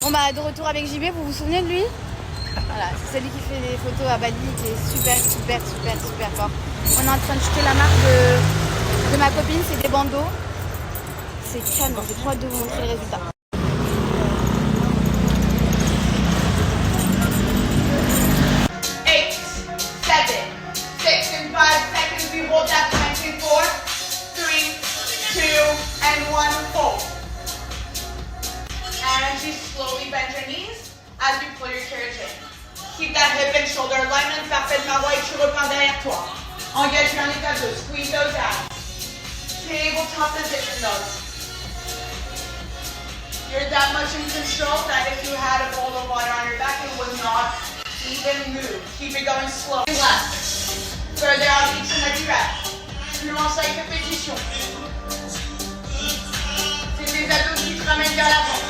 Bon bah de retour avec JB, vous vous souvenez de lui? Voilà, c'est celui qui fait des photos à Bali, qui est super fort. On est en train de jeter la marque de ma copine, c'est des bandeaux. C'est canon, j'ai trop hâte de vous montrer le résultat. 8, 7, 6 and 5 seconds. We hold that time. 4, 3, 2, and 1. Hold. And you slowly bend your knees as you pull your carriage in. Keep that hip and shoulder alignment parfaitement right. Tu reprends derrière toi. Engage bien les tableaux. Squeeze those out. Tabletop position those. You're that much in control that if you had a bowl of water on your back, it would not even move. Keep it going slow. Left. Further out each and every breath. Plus loin chaque répétition. C'est tes abdos qui te ramènent vers l'avant.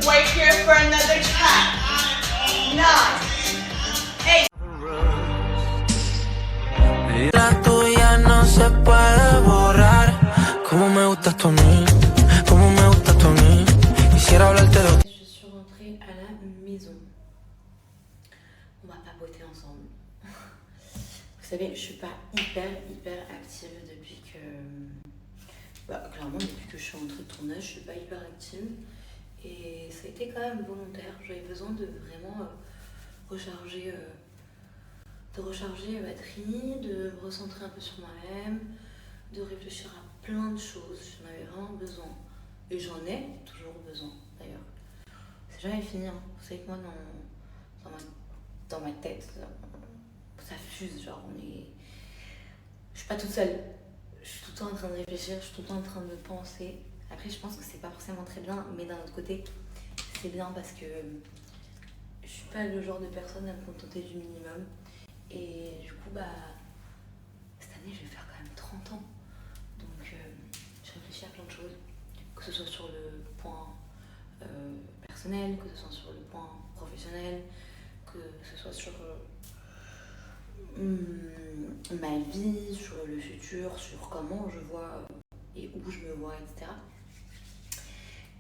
Wait here for another 10, 9, 8. La tuya no se puede borrar. Como me gustas tú a mí, como me gustas tú a mí. Quisiera hablarte de. Je suis rentrée à la maison. On va papoter ensemble. Vous savez, je suis pas hyper active depuis que. Clairement, depuis que je suis rentrée de tournage, je suis pas hyper active. Et ça a été quand même volontaire. J'avais besoin de vraiment recharger la batterie, de me recentrer un peu sur moi-même, de réfléchir à plein de choses. J'en avais vraiment besoin. Et j'en ai toujours besoin d'ailleurs. C'est jamais fini. Hein. Vous savez que moi, dans ma tête, ça fuse. Genre, je suis pas toute seule. Je suis tout le temps en train de réfléchir, je suis tout le temps en train de penser. Après, je pense que c'est pas forcément très bien, mais d'un autre côté, c'est bien parce que je suis pas le genre de personne à me contenter du minimum. Et du coup, cette année, je vais faire quand même 30 ans. Donc, je réfléchis à plein de choses, que ce soit sur le point personnel, que ce soit sur le point professionnel, que ce soit sur ma vie, sur le futur, sur comment je vois et où je me vois, etc.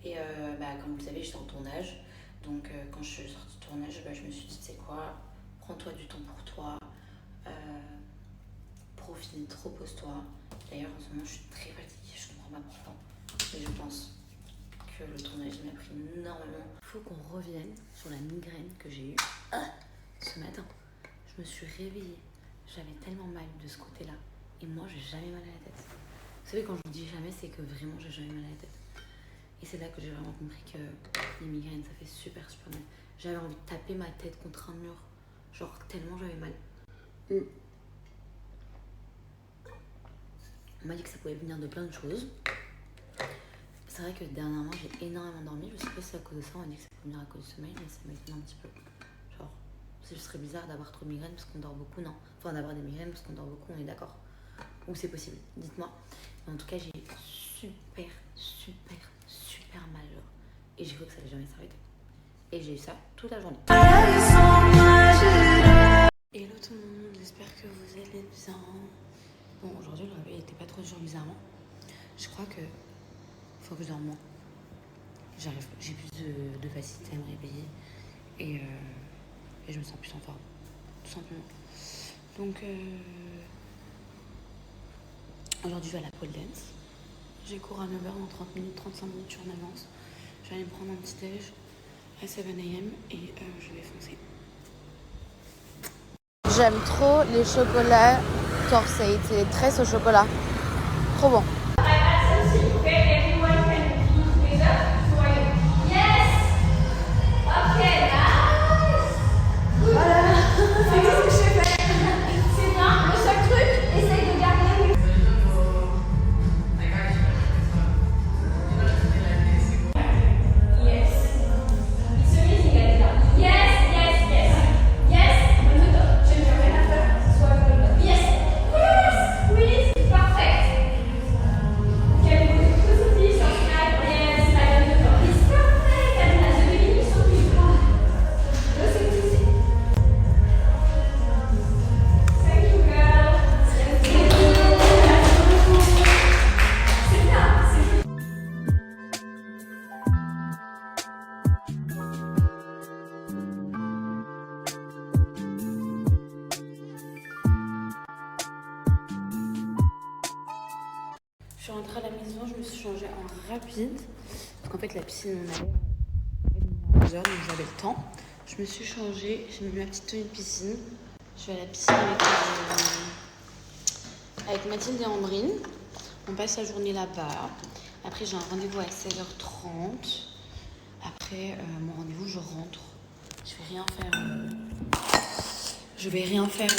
Et comme vous le savez, j'étais en tournage. Donc quand je suis sortie de tournage, je me suis dit, tu sais quoi, prends-toi du temps pour toi, profite, repose-toi. D'ailleurs, en ce moment, je suis très fatiguée, je comprends pas pourquoi. Mais je pense que le tournage m'a pris énormément. Il faut qu'on revienne sur la migraine que j'ai eue ce matin. Je me suis réveillée, j'avais tellement mal de ce côté-là. Et moi, j'ai jamais mal à la tête. Vous savez, quand je vous dis jamais, c'est que vraiment, j'ai jamais mal à la tête. Et c'est là que j'ai vraiment compris que les migraines, ça fait super mal. J'avais envie de taper ma tête contre un mur. Genre, tellement j'avais mal. On m'a dit que ça pouvait venir de plein de choses. C'est vrai que dernièrement, j'ai énormément dormi. Je sais pas si c'est à cause de ça. On m'a dit que ça pouvait venir à cause du sommeil, mais ça m'étonne un petit peu. Genre, ce serait bizarre d'avoir trop de migraines parce qu'on dort beaucoup, non. Enfin, d'avoir des migraines parce qu'on dort beaucoup, on est d'accord. Ou c'est possible, dites-moi. Mais en tout cas, j'ai super mal, genre. Et j'ai cru que ça allait jamais s'arrêter. Et j'ai eu ça toute la journée. Hello tout le monde, j'espère que vous allez bien. Bon, aujourd'hui, le réveil n'était pas trop dur bizarrement. Je crois que faut que je dorme moins. J'ai plus de facilité à me réveiller. Et je me sens plus en forme, tout simplement. Donc, aujourd'hui, je vais à la pole dance. J'ai cours à 9h, dans 30 minutes, 35 minutes, je suis en avance. Je vais aller me prendre un petit déj à 7 AM et je vais foncer. J'aime trop les chocolats Corsate, c'est les tresses au chocolat. Trop bon. suis rentrée à la maison, je me suis changée en rapide. Parce qu'en fait, la piscine, on allait à 2 heures, donc j'avais le temps. Je me suis changée, j'ai mis ma petite tenue de piscine. Je vais à la piscine avec Mathilde et Ambrine. On passe la journée là-bas. Après, j'ai un rendez-vous à 16h30. Après, mon rendez-vous, je rentre. Je vais rien faire. Je vais rien faire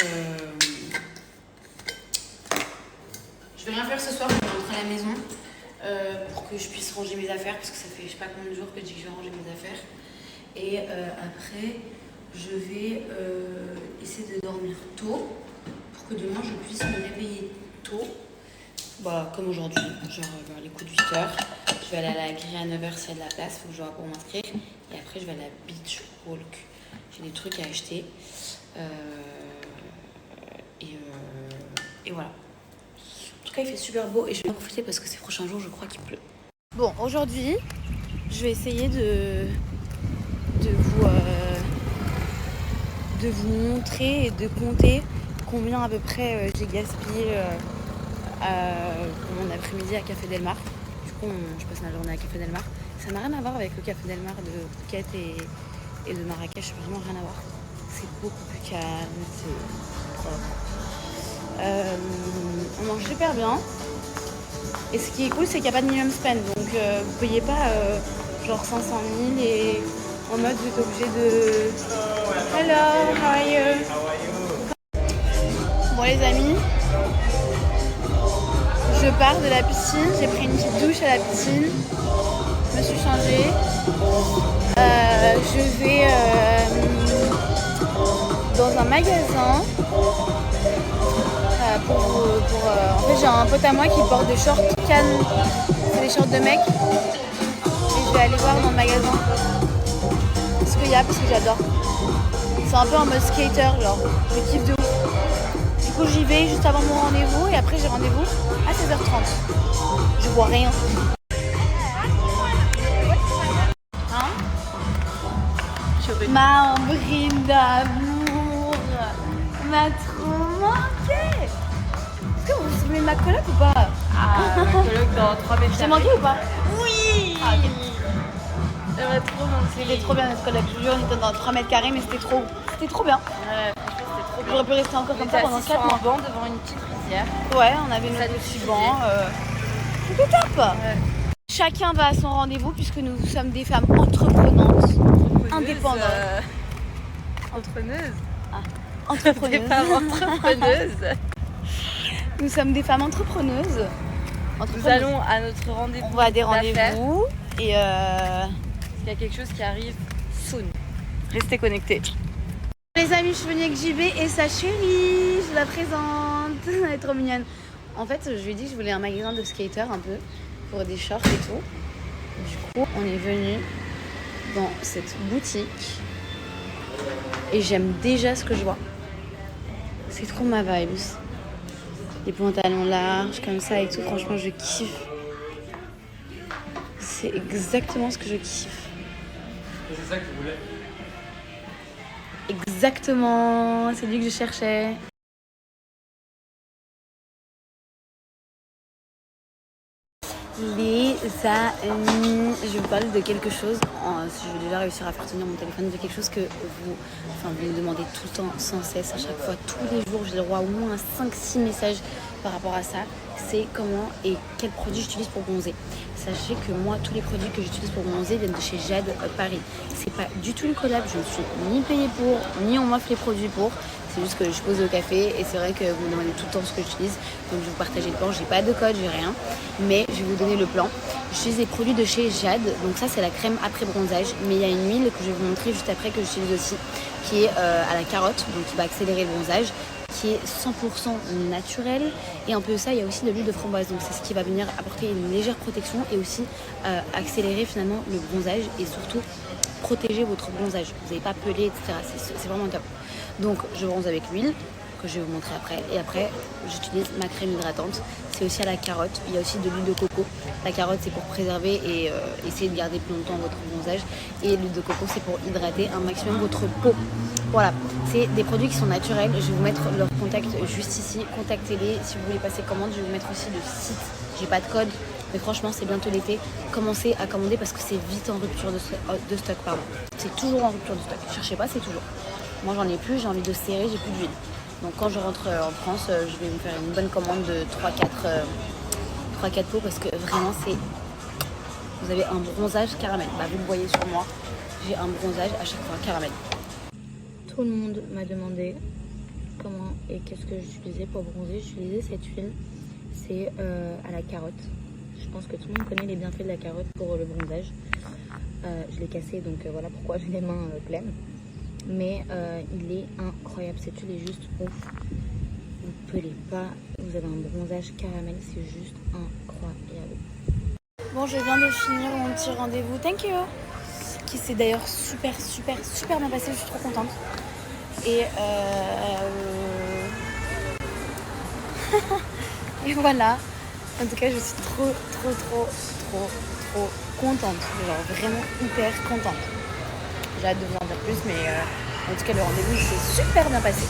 ce soir. Je vais rentrer à la maison pour que je puisse ranger mes affaires parce que ça fait je sais pas combien de jours que je dis que je vais ranger mes affaires. Et après, je vais essayer de dormir tôt pour que demain je puisse me réveiller tôt. Bah, comme aujourd'hui, genre vers les coups de 8h. Je vais aller à la grille à 9h s'il y a de la place, il faut que je vois pour m'inscrire. Et après, je vais à la beach walk. J'ai des trucs à acheter. Et voilà. En tout cas, il fait super beau et je vais en profiter parce que ces prochains jours, je crois qu'il pleut. Bon, aujourd'hui, je vais essayer de vous montrer et de compter combien à peu près j'ai gaspillé mon après-midi à Café Del Mar. Du coup, je passe ma journée à Café Del Mar. Ça n'a rien à voir avec le Café Del Mar de Phuket et de Marrakech, vraiment rien à voir. C'est beaucoup plus calme, c'est propre. On mange super bien. Et ce qui est cool, c'est qu'il n'y a pas de minimum spend. Donc vous payez pas genre 500 000 et en mode vous êtes obligé de... Hello, how are you? Bon les amis, je pars de la piscine. J'ai pris une petite douche à la piscine. Je me suis changée. Je vais dans un magasin en fait j'ai un pote à moi qui porte des shorts Cannes, c'est des shorts de mec, et je vais aller voir dans le magasin ce qu'il y a parce que j'adore. C'est un peu en mode skater, genre je kiffe de ouf. Du coup j'y vais juste avant mon rendez-vous et après j'ai rendez-vous à 16h30. Je vois rien. Ma Ambrine d'amour m'a trop manqué. Est-ce que vous vous souvenez de ma coloc ou pas? Ah, ma coloc dans 3 mètres. J'ai manqué ou pas? Oui. Ah, ok. Elle m'a trop manqué. C'était trop bien notre coloc. Je vous jure, on était dans 3 mètres carrés, mais c'était trop bien. Ouais, franchement, c'était trop bien. J'aurais pu rester encore comme ça pendant 4 mois. Un banc devant une petite rizière. Ouais, on avait notre petit banc. C'était top. Ouais. Chacun va à son rendez-vous puisque nous sommes des femmes entreprenantes, indépendantes. Entrepreneuses. Entrepreneuses. Des femmes entrepreneuses. Nous sommes des femmes entrepreneuses. Nous allons à notre rendez-vous. On va à des rendez-vous et il y a quelque chose qui arrive soon. Restez connectés. Les amis, je suis venue avec JB et sa chérie, je la présente. Elle est trop mignonne. En fait, je lui ai dit que je voulais un magasin de skater un peu pour des shorts et tout. Du coup, on est venu dans cette boutique et j'aime déjà ce que je vois. C'est trop ma vibes. Les pantalons larges comme ça et tout, franchement, je kiffe. C'est exactement ce que je kiffe. C'est ça que tu voulais? Exactement, c'est lui que je cherchais. Les amis, je vais vous parler de quelque chose. Si je vais déjà réussir à faire tenir mon téléphone, de quelque chose que vous me demandez tout le temps, sans cesse, à chaque fois, tous les jours. J'ai le droit à au moins 5-6 messages par rapport à ça. C'est comment et quels produits j'utilise pour bronzer. Sachez que moi, tous les produits que j'utilise pour bronzer viennent de chez Jade Paris. C'est pas du tout une collab, je ne suis ni payée pour, ni on m'offre les produits pour. C'est juste que je pose au café et c'est vrai que vous me demandez tout le temps ce que j'utilise. Donc je vais vous partager le plan, j'ai pas de code, j'ai rien. Mais je vais vous donner le plan. J'utilise des produits de chez Jade. Donc ça c'est la crème après bronzage. Mais il y a une huile que je vais vous montrer juste après que j'utilise aussi. Qui est à la carotte, donc qui va accélérer le bronzage. Qui est 100% naturel. Et en plus de ça, il y a aussi de l'huile de framboise. Donc c'est ce qui va venir apporter une légère protection et aussi accélérer finalement le bronzage et surtout protéger votre bronzage. Vous n'allez pas peler, etc. C'est vraiment top. Donc je bronze avec l'huile que je vais vous montrer après. Et après, j'utilise ma crème hydratante. C'est aussi à la carotte. Il y a aussi de l'huile de coco. La carotte, c'est pour préserver et essayer de garder plus longtemps votre bronzage. Et l'huile de coco, c'est pour hydrater un maximum votre peau. Voilà, c'est des produits qui sont naturels. Je vais vous mettre leur contact juste ici. Contactez-les. Si vous voulez passer commande, je vais vous mettre aussi le site J'ai pas de code, mais franchement c'est bientôt l'été. Commencez à commander parce que c'est vite en rupture de stock, pardon. C'est toujours en rupture de stock. Cherchez pas, c'est toujours. Moi j'en ai plus, j'ai envie de serrer, j'ai plus d'huile. Donc quand je rentre en France, je vais me faire une bonne commande de 3-4 pots parce que vraiment c'est... Vous avez un bronzage caramel. Bah, vous le voyez sur moi, j'ai un bronzage à chaque fois caramel. Tout le monde m'a demandé comment et qu'est-ce que j'utilisais pour bronzer. J'utilisais cette huile, c'est à la carotte. Je pense que tout le monde connaît les bienfaits de la carotte pour le bronzage. Je l'ai cassé, donc voilà pourquoi j'ai les mains pleines. Mais il est incroyable, cette huile est juste ouf. Vous ne pelez pas, vous avez un bronzage caramel, c'est juste incroyable. Bon, je viens de finir mon petit rendez-vous, thank you, qui s'est d'ailleurs super bien passé, je suis trop contente. Et et voilà, en tout cas je suis trop contente, genre vraiment hyper contente. J'ai hâte de vous en dire plus, mais en tout cas le rendez-vous il s'est super bien passé.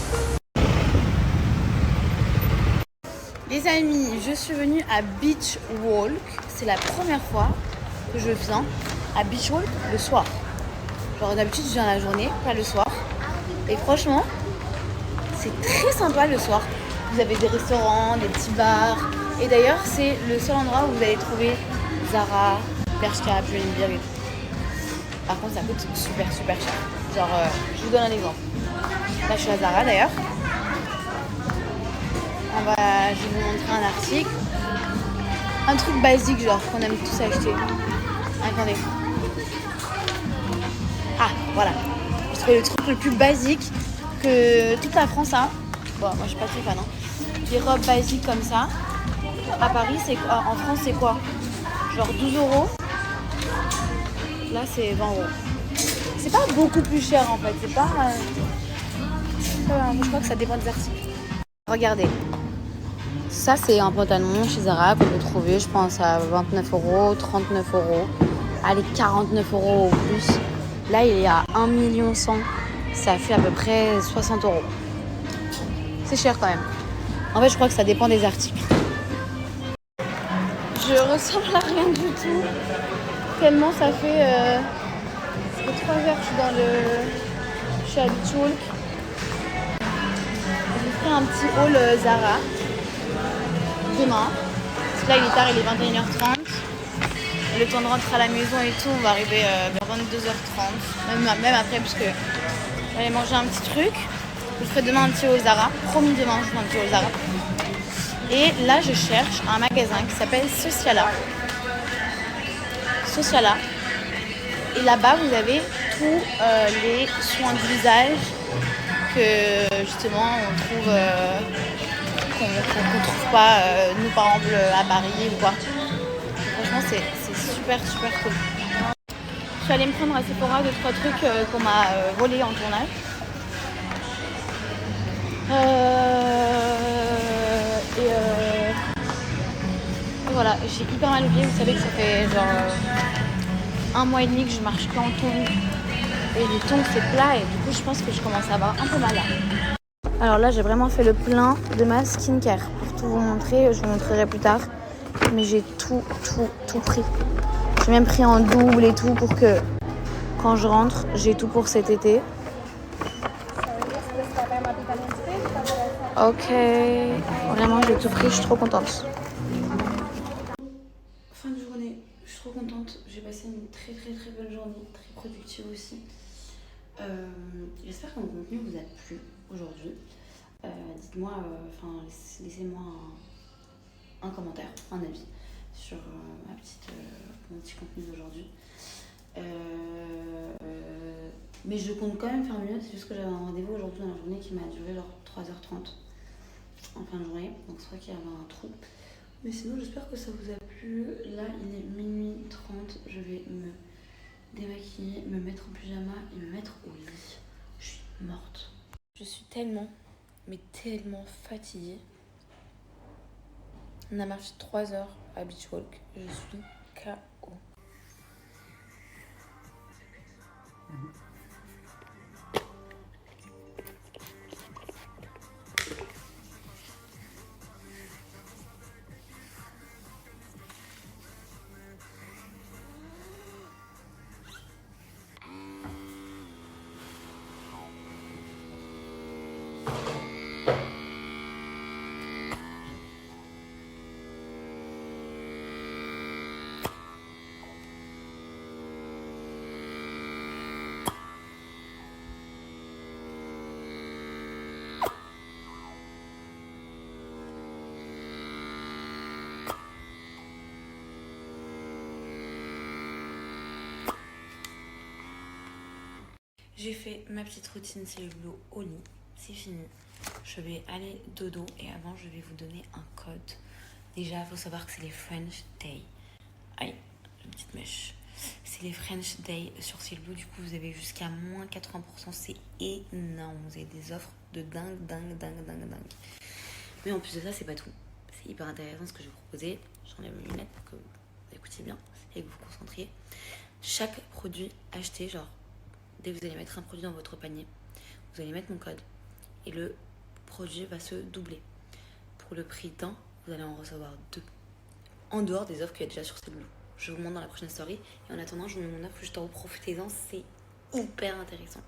Les amis, je suis venue à Beach Walk. C'est la première fois que je viens à Beach Walk le soir. Genre d'habitude je viens la journée, pas le soir. Et franchement, c'est très sympa le soir. Vous avez des restaurants, des petits bars. Et d'ailleurs, c'est le seul endroit où vous allez trouver Zara, Bershka, Pull&Bear et tout. Par contre, ça coûte super cher. Genre, je vous donne un exemple. Là, je suis à Zara d'ailleurs. Je vais vous montrer un article. Un truc basique, genre, qu'on aime tous acheter. Attendez. Ah, voilà. Je trouve le truc le plus basique que toute la France a. Bon, moi, je suis pas très fan. Des robes basiques comme ça. À Paris, en France, c'est quoi? Genre 12 €. Là, c'est 20 €. C'est pas beaucoup plus cher, en fait. C'est pas... je crois que ça dépend des articles. Regardez. Ça, c'est un pantalon chez Zara qu'on peut trouver, je pense, à 29 €, 39 €. Allez, 49 € au plus. Là, il est à 1 100 000. Ça fait à peu près 60 €. C'est cher quand même. En fait, je crois que ça dépend des articles. Je ressemble à rien du tout. Tellement ça fait 3 heures que je suis à Beach Walk. Je ferai un petit haul Zara demain. Parce que là, il est tard, il est 21h30. Le temps de rentrer à la maison et tout, on va arriver vers 22h30. Même après, parce que je vais aller manger un petit truc. Je ferai demain un petit haul Zara. Promis, demain, je ferai un petit haul Zara. Et là, je cherche un magasin qui s'appelle Sociala. Et là-bas, vous avez tous les soins du visage que justement on trouve qu'on trouve pas nous par exemple à Paris ou quoi. Franchement, c'est super cool. Je suis allée me prendre à Sephora 2-3 trucs qu'on m'a volés en tournage. Voilà, j'ai hyper mal au pied. Vous savez que ça fait genre 1 mois et demi que je marche qu'en tongs. Et les tongs c'est plat et du coup je pense que je commence à avoir un peu mal là. Alors là j'ai vraiment fait le plein de ma skincare. Pour tout vous montrer, je vous montrerai plus tard. Mais j'ai tout pris. J'ai même pris en double et tout pour que quand je rentre, j'ai tout pour cet été. Ok, vraiment j'ai tout pris, je suis trop contente. Fin de journée, je suis trop contente. J'ai passé une très bonne journée, très productive aussi. J'espère que mon contenu vous a plu aujourd'hui. Dites-moi, laissez-moi un commentaire, un avis sur mon petit contenu d'aujourd'hui. Mais je compte quand même faire mieux, c'est juste que j'avais un rendez-vous aujourd'hui dans la journée qui m'a duré genre 3h30 en fin de journée, donc c'est vrai qu'il y avait un trou. Mais sinon j'espère que ça vous a plu. Là il est minuit 30, je vais me démaquiller, me mettre en pyjama et me mettre au lit. Je suis morte. Je suis tellement fatiguée. On a marché 3 heures à Beach Walk, je suis KO. J'ai fait ma petite routine Céline Blue au lit. C'est fini. Je vais aller dodo et avant, je vais vous donner un code. Déjà, il faut savoir que c'est les French Day. Aïe, une petite mèche. C'est les French Day sur Céline Blue. Du coup, vous avez jusqu'à moins 80%. C'est énorme. Vous avez des offres de dingue. Mais en plus de ça, c'est pas tout. C'est hyper intéressant ce que je vais vous proposer. J'enlève mes lunettes pour que vous écoutiez bien et que vous vous concentriez. Chaque produit acheté, genre, dès que vous allez mettre un produit dans votre panier, vous allez mettre mon code et le produit va se doubler. Pour le prix d'un, vous allez en recevoir 2. En dehors des offres qu'il y a déjà sur Céline Blue. Je vous montre dans la prochaine story. Et en attendant, je vous mets mon offre juste en haut. Profitez-en, c'est hyper intéressant.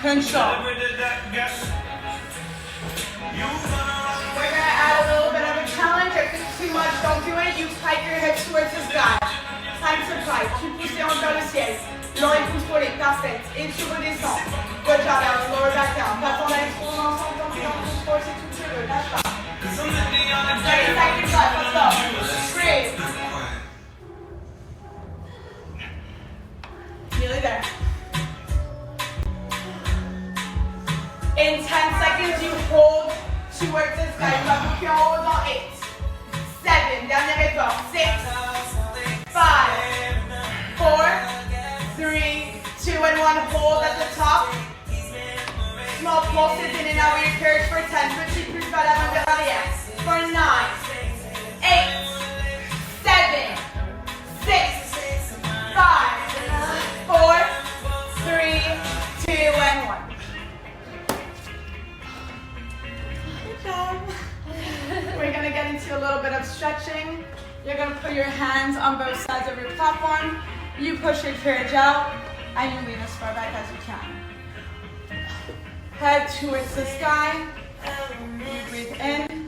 Control. We're gonna add a little bit of a challenge. If it's too much, don't do it. You pike your hips towards the sky. Time to pike. Tu pousses vers le ciel. L'oreille pousse pour les parfaite. Et tu redescends. Good job, Alex. Lower back down. Pas ton d'aller trop ensemble. Tant que tu pousse fort, c'est tout tu veux. Lâche pas. 30 seconds left. Let's go. Breathe. Nearly there. In 10 seconds, you hold towards the sky. Tu vas boucler en haut dans 8, 7, dernier effort, 6, 5, 4, 3, 2, and 1. Hold at the top. Small pulses in and out of your carriage for 10. Petit plus vers l'avant vers l'arrière. For 9, 8, 7, 6, 5, 4, 3, 2, and 1. We're going to get into a little bit of stretching. You're going to put your hands on both sides of your platform. You push your carriage out and you lean as far back as you can. Head towards the sky. You breathe in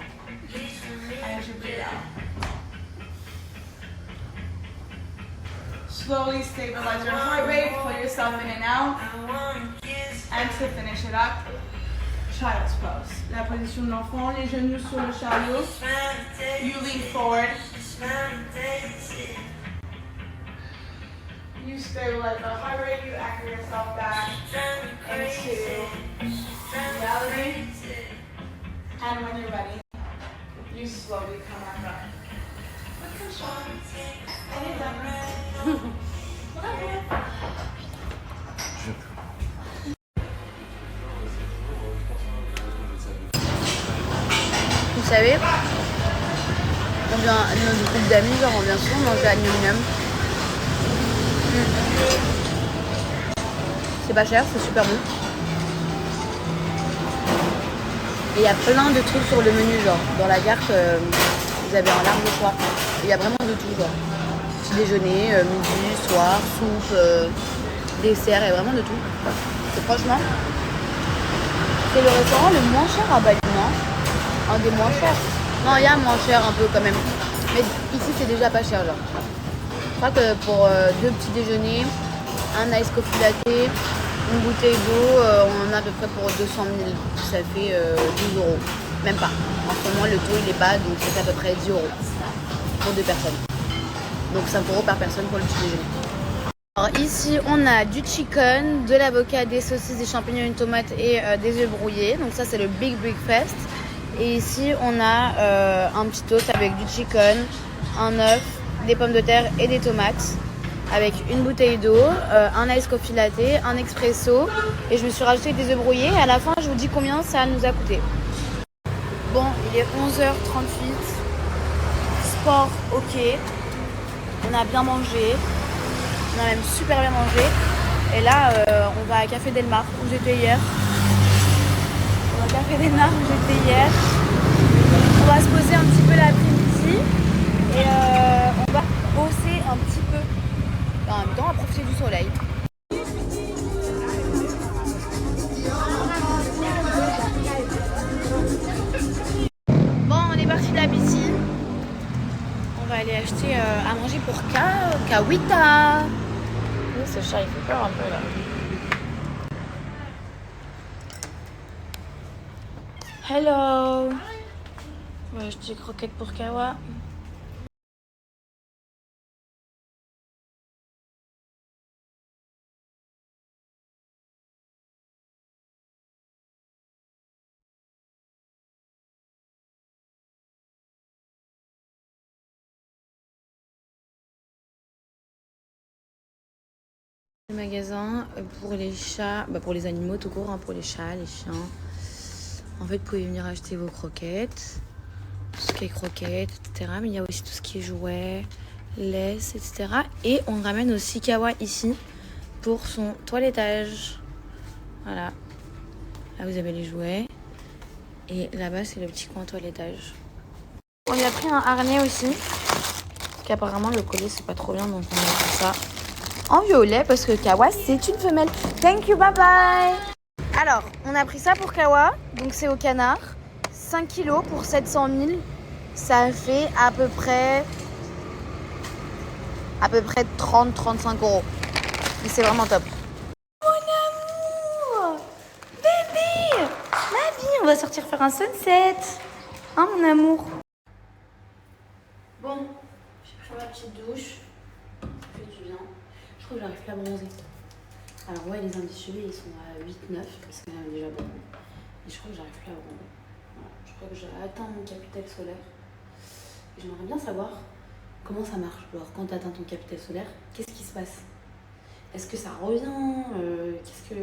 and you breathe out. Slowly stabilize your heart rate. Pull yourself in and out. And to finish it up, child's pose. La position de l'enfant, les genoux sur le chariot. You lean forward. You stabilize the heart rate. You anchor yourself back into reality. And when you're ready, you slowly come back up. With control. Anytime. Vous savez, on vient, notre groupe d'amis, genre on vient souvent manger à Miam Miam. C'est pas cher, c'est super bon. Et il y a plein de trucs sur le menu, genre dans la carte, vous avez un large choix. Il y a vraiment de tout, genre petit déjeuner, midi, soir, soupe, dessert, il y a vraiment de tout. Et franchement, c'est le restaurant le moins cher à Bali, non ? Un des moins chers. Non, il y a moins cher un peu quand même. Mais ici, c'est déjà pas cher, genre. Je crois que pour 2 petits déjeuners, un ice coffee latte, une bouteille d'eau, on en a à peu près pour 200 000. Ça fait 12 €. Même pas. En ce moment, le taux, il est bas, donc c'est à peu près 10 € pour 2 personnes. Donc 5 € par personne pour le petit déjeuner. Alors ici, on a du chicken, de l'avocat, des saucisses, des champignons, une tomate et des œufs brouillés. Donc ça, c'est le Big Breakfast. Et ici, on a un petit toast avec du chicken, un œuf, des pommes de terre et des tomates. Avec une bouteille d'eau, un ice coffee latte, un expresso. Et je me suis rajouté des œufs brouillés. Et à la fin, je vous dis combien ça nous a coûté. Bon, il est 11h38. Sport, ok. On a bien mangé. On a même super bien mangé. Et là, on va à Café Del Mar, où j'étais hier. On va à Café Del Mar, où j'étais hier. On va se poser un petit peu l'après-midi. Et on va bosser un petit peu. Et en même temps, on va profiter du soleil. Bon, on est parti de la piscine. On va aller acheter à manger pour Kawita. Oui, ce chat, il fait peur un peu là. Hello. On va acheter des croquettes pour Kawa. Le magasin pour les chats, pour les animaux tout court, hein, pour les chats, les chiens. En fait, vous pouvez venir acheter vos croquettes, tout ce qui est croquettes, etc. Mais il y a aussi tout ce qui est jouets, laisse, etc. Et on ramène aussi Kawa ici pour son toilettage. Voilà. Là, vous avez les jouets. Et là-bas, c'est le petit coin toilettage. On lui a pris un harnais aussi. Parce qu'apparemment, le collier, c'est pas trop bien. Donc, on a pris ça en violet parce que Kawa, c'est une femelle. Thank you, bye bye. Alors, on a pris ça pour Kawa. Donc, c'est au canard. 5 kilos pour 700 000. Ça fait à peu près 30-35 euros. Et c'est vraiment top. Mon amour, bébé, ma vie, on va sortir faire un sunset. Hein, mon amour. Bon, j'ai pris ma petite douche. Ça fait du bien. Je crois que j'arrive plus à bronzer. Alors ouais, les indices UV, ils sont à 8-9. C'est quand même déjà bon. Et je crois que j'arrive plus à bronzer. Voilà. Je crois que j'ai atteint mon capital solaire. Et j'aimerais bien savoir comment ça marche. Alors, quand tu atteins ton capital solaire, qu'est-ce qui se passe? Est-ce que ça revient? Qu'est-ce qui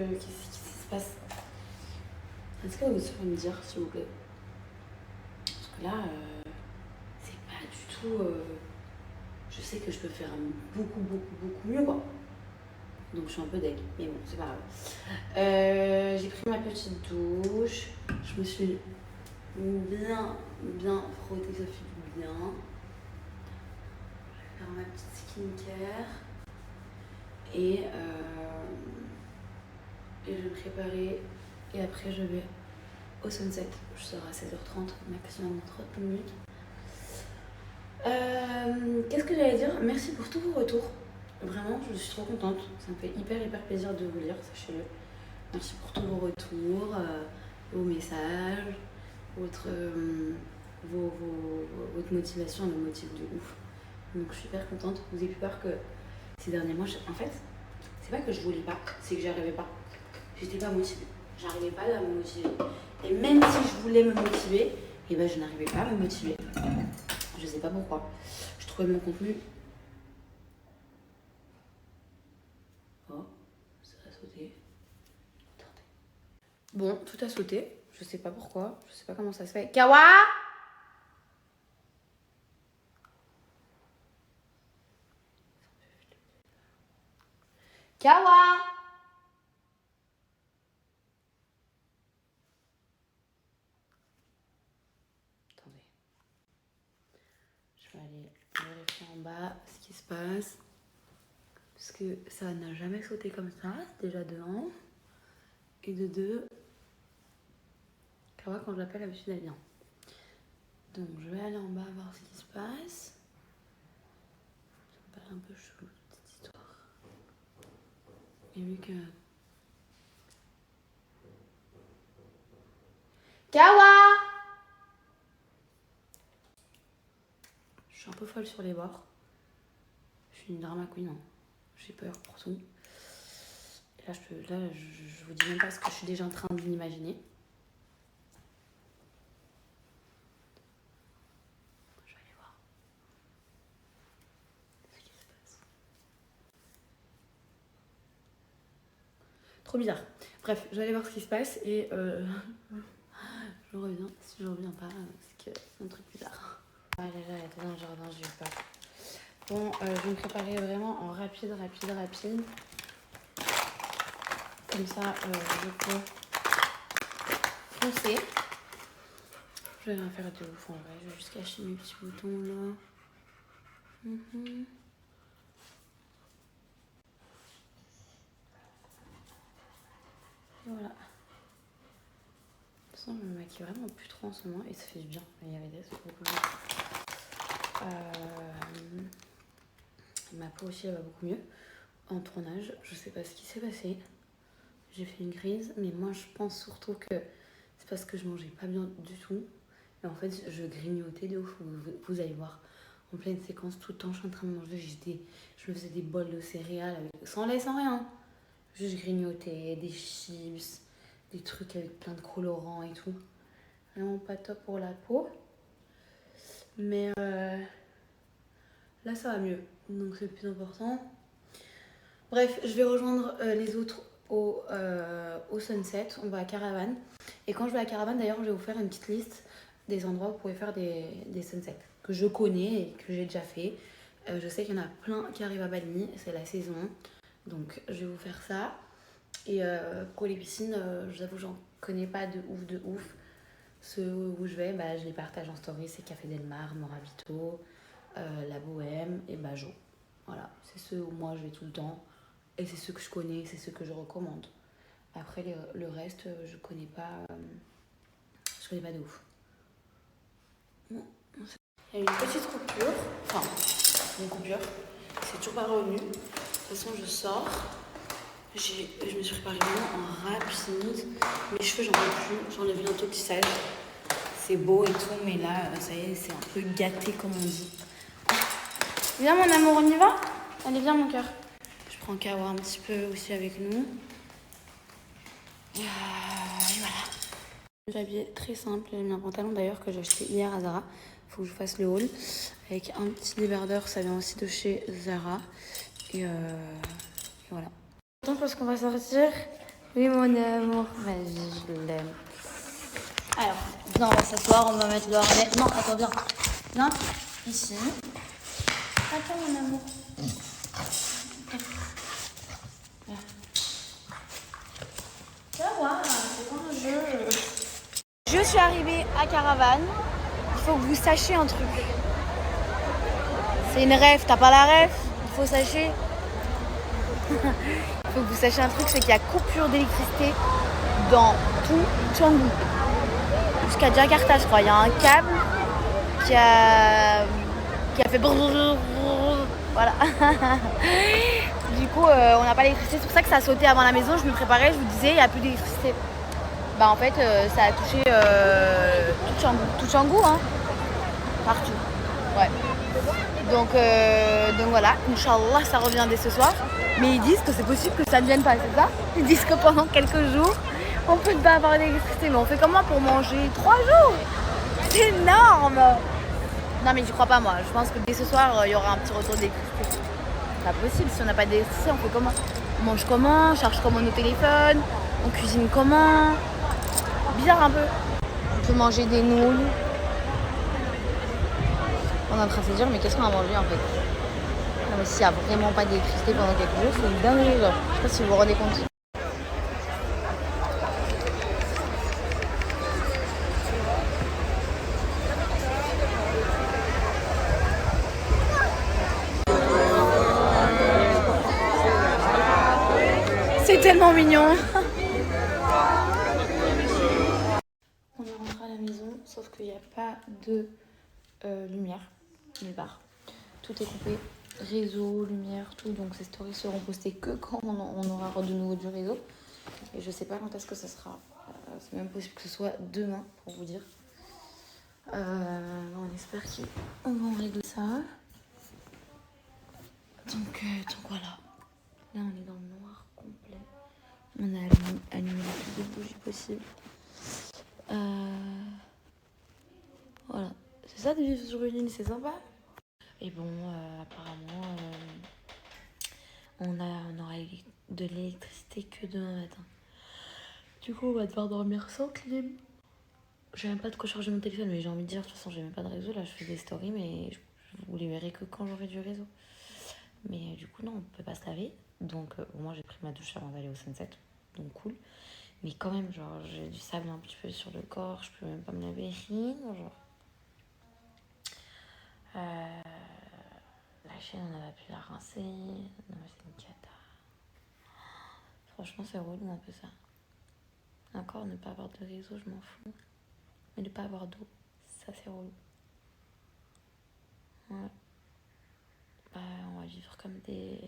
se passe? Est-ce que vous saurez me dire, s'il vous plaît? Parce que là, c'est pas du tout... je sais que je peux faire beaucoup mieux, quoi. Donc je suis un peu deg, mais bon, c'est pas grave. J'ai pris ma petite douche. Je me suis bien frottée, ça fait du bien. Je vais faire ma petite skincare. Et je vais me préparer. Et après, je vais au sunset. Je serai à 16h30, maximum 30 minutes. Qu'est-ce que j'allais dire? Merci pour tous vos retours. Vraiment, je suis trop contente. Ça me fait hyper plaisir de vous lire, sachez-le. Merci pour tous vos retours, vos messages, votre motivation me motive de ouf. Donc je suis hyper contente. Vous avez pu voir que ces derniers mois, en fait, c'est pas que je voulais pas, c'est que j'arrivais pas. J'étais pas motivée. J'arrivais pas à me motiver. Et même si je voulais me motiver, et ben je n'arrivais pas à me motiver. Je sais pas pourquoi. Je trouvais mon contenu. Oh, ça a sauté. Attendez. Bon, tout a sauté. Je sais pas pourquoi. Je sais pas comment ça se fait. Kawa! Kawa! Attendez. Je vais aller vérifier en bas ce qui se passe. Parce que ça n'a jamais sauté comme ça, déjà de 1. Et de 2, Kawa, quand je l'appelle, d'habitude, elle vient. Donc je vais aller en bas voir ce qui se passe. Ça me paraît un peu chelou cette histoire. Et vu que... Kawa! Je suis un peu folle sur les bords. Je suis une drama queen, hein. J'ai peur pour tout. Et là, je vous dis même pas ce que je suis déjà en train d'imaginer. Trop bizarre. Bref, je vais aller voir ce qui se passe et je reviens. Si je reviens pas, c'est que c'est un truc bizarre. Ah là là, elle était dans le jardin, j'ai eu peur. Bon, je vais me préparer vraiment en rapide. Comme ça, je peux foncer. Je vais rien faire de ouf en vrai, je vais juste cacher mes petits boutons là. Voilà. De toute façon, je me maquille vraiment plus trop en ce moment et ça fait du bien. Il y avait des beaucoup mieux. Ma peau aussi elle va beaucoup mieux. En tournage, je sais pas ce qui s'est passé. J'ai fait une crise, mais moi je pense surtout que c'est parce que je mangeais pas bien du tout. Et en fait, je grignotais de ouf. Vous allez voir, en pleine séquence, tout le temps, je suis en train de manger. Je me faisais des bols de céréales sans lait, sans rien. Juste grignotais, des chips, des trucs avec plein de colorants et tout. Vraiment pas top pour la peau. Mais là, ça va mieux. Donc c'est le plus important. Bref, je vais rejoindre les autres au Sunset. On va à Caravane. Et quand je vais à Caravane, d'ailleurs, je vais vous faire une petite liste des endroits où vous pouvez faire des sunsets que je connais et que j'ai déjà fait. Je sais qu'il y en a plein qui arrivent à Bali, c'est la saison, donc je vais vous faire ça. Et pour les piscines, j'avoue j'en connais pas de ouf. Ceux où je vais, je les partage en story, c'est Café Del Mar, Morabito, La Bohème et Bajo. Voilà, c'est ceux où moi je vais tout le temps et c'est ceux que je connais, c'est ceux que je recommande. Après le reste, je connais pas de ouf. Bon. Il y a une petite coupure, c'est toujours pas revenu. De toute façon, je sors. Je me suis préparée vraiment en rapide. Mes cheveux, j'en peux plus. J'enlève bientôt le tissage. C'est beau et tout, mais là, ça y est, c'est un peu gâté, comme on dit. Viens, mon amour, on y va? Allez, viens, mon cœur. Je prends Kawa un petit peu aussi avec nous. Et voilà. J'ai habillé très simple. J'ai mis un pantalon d'ailleurs que j'ai acheté hier à Zara. Faut que je fasse le haul. Avec un petit débardeur, ça vient aussi de chez Zara. Et voilà. Attends, parce qu'on va sortir. Oui, mon amour. Vas-y, je l'aime. Alors, viens, on va s'asseoir, on va mettre le harnais. Non, attends, viens. Viens, ici. Attends, mon amour. Ça va, c'est pas un jeu. Je suis arrivée à Caravane. Il faut que vous sachiez un truc. C'est une rêve, t'as pas la rêve? Il faut sacher. Il faut que vous sachiez un truc, c'est qu'il y a coupure d'électricité dans tout Canggu. Jusqu'à Jakarta, je crois. Il y a un câble qui a fait brrr. Voilà. Du coup, on n'a pas d'électricité. C'est pour ça que ça a sauté avant la maison. Je me préparais, je vous disais, il n'y a plus d'électricité. En fait, ça a touché tout Canggu, hein. Partout. Ouais. Donc voilà, Inch'Allah, ça revient dès ce soir. Mais ils disent que c'est possible que ça ne vienne pas, c'est ça? Ils disent que pendant quelques jours, on peut pas avoir d'électricité. Mais on fait comment pour manger 3 jours? C'est énorme! Non mais j'y crois pas moi. Je pense que dès ce soir, il y aura un petit retour d'électricité. C'est pas possible, si on n'a pas d'électricité, on fait comment? On mange comment? On charge comment nos téléphones? On cuisine comment? Bizarre un peu. On peut manger des nouilles. On est en train de se dire, mais qu'est-ce qu'on a mangé en fait? Non mais s'il n'y a vraiment pas d'électricité pendant quelques jours, c'est une dinguerie là. Je sais pas si vous vous rendez compte. C'est tellement mignon. On est rentré à la maison, sauf qu'il n'y a pas de lumière nulle part. Tout est coupé, réseau, lumière, tout. Donc ces stories seront postées que quand on aura de nouveau du réseau. Et je sais pas quand est-ce que ça sera. C'est même possible que ce soit demain, pour vous dire. On espère qu'on va régler ça. Donc voilà. Là on est dans le noir complet. On a allumé le plus de bougies possible. Voilà. C'est ça de vivre sur une île, c'est sympa. Et bon, apparemment, on aura de l'électricité que demain matin. Du coup, on va devoir dormir sans clim. J'ai même pas de quoi charger mon téléphone, mais j'ai envie de dire, de toute façon, j'ai même pas de réseau. Là, je fais des stories, mais vous les verrez que quand j'aurai du réseau. Mais du coup, non, on peut pas se laver. Donc, moi, j'ai pris ma douche avant d'aller au sunset. Donc, cool. Mais quand même, genre, j'ai du sable un petit peu sur le corps. Je peux même pas me laver, rien, genre. La chaîne, on n'a pas pu la rincer. Non, mais c'est une cata. Franchement, c'est relou un peu ça. Encore, ne pas avoir de réseau, je m'en fous. Mais ne pas avoir d'eau, ça c'est relou. Ouais. Bah, on va vivre comme des...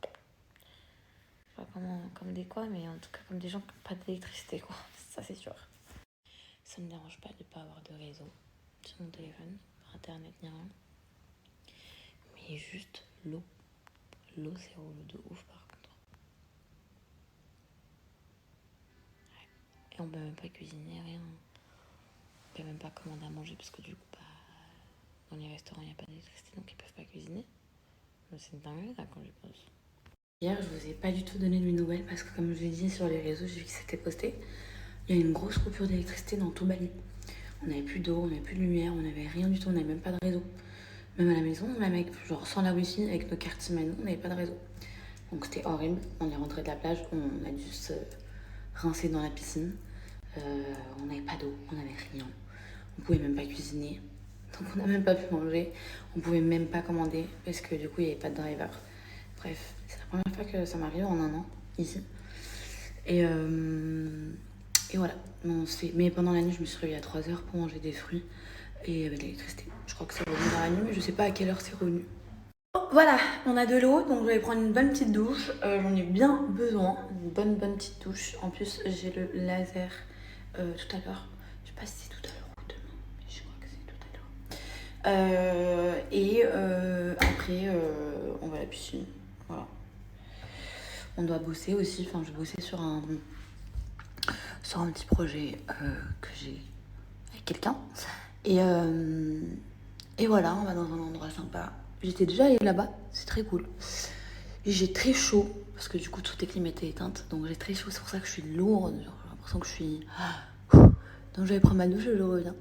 Je sais pas comment, comme des quoi, mais en tout cas comme des gens qui n'ont pas d'électricité, quoi. Ça c'est sûr. Ça me dérange pas de pas avoir de réseau sur mon téléphone, par internet ni rien. Mais juste l'eau. L'eau c'est relou de ouf par contre. Ouais. Et on peut même pas cuisiner, rien. On peut même pas commander à manger parce que du coup, bah, dans les restaurants, il n'y a pas d'électricité, donc ils peuvent pas cuisiner. Mais c'est dingue là quand j'y pense. Hier, je vous ai pas du tout donné de mes nouvelles parce que comme je l'ai dit sur les réseaux, j'ai vu que c'était posté. Il y a eu une grosse coupure d'électricité dans tout Bali. On n'avait plus d'eau, on n'avait plus de lumière, on n'avait rien du tout, on n'avait même pas de réseau. Même à la maison, même avec, genre sans la wifi, avec nos cartes Simano, on n'avait pas de réseau. Donc c'était horrible. On est rentré de la plage, on a dû se rincer dans la piscine. On n'avait pas d'eau, on n'avait rien. On pouvait même pas cuisiner. Donc on n'a même pas pu manger. On pouvait même pas commander parce que du coup il n'y avait pas de driver. Bref, c'est la première fois que ça m'arrive en un an ici. Et voilà. Mais pendant la nuit, je me suis réveillée à 3h pour manger des fruits et avec l'électricité. Je crois que c'est revenu dans la nuit, mais je sais pas à quelle heure c'est revenu. Voilà, on a de l'eau, donc je vais prendre une bonne petite douche. J'en ai bien besoin, une bonne petite douche. En plus, j'ai le laser tout à l'heure. Je sais pas si c'est tout à l'heure ou demain, mais je crois que c'est tout à l'heure. Et après, on va à la piscine. Voilà. On doit bosser aussi. Enfin, je bossais sur un petit projet que j'ai avec quelqu'un. Et voilà, on va dans un endroit sympa. J'étais déjà allée là-bas, c'est très cool. Et j'ai très chaud, parce que du coup, toutes les clim étaient éteintes. Donc j'ai très chaud, c'est pour ça que je suis lourde. J'ai l'impression que je suis... Donc je vais prendre ma douche et je reviens.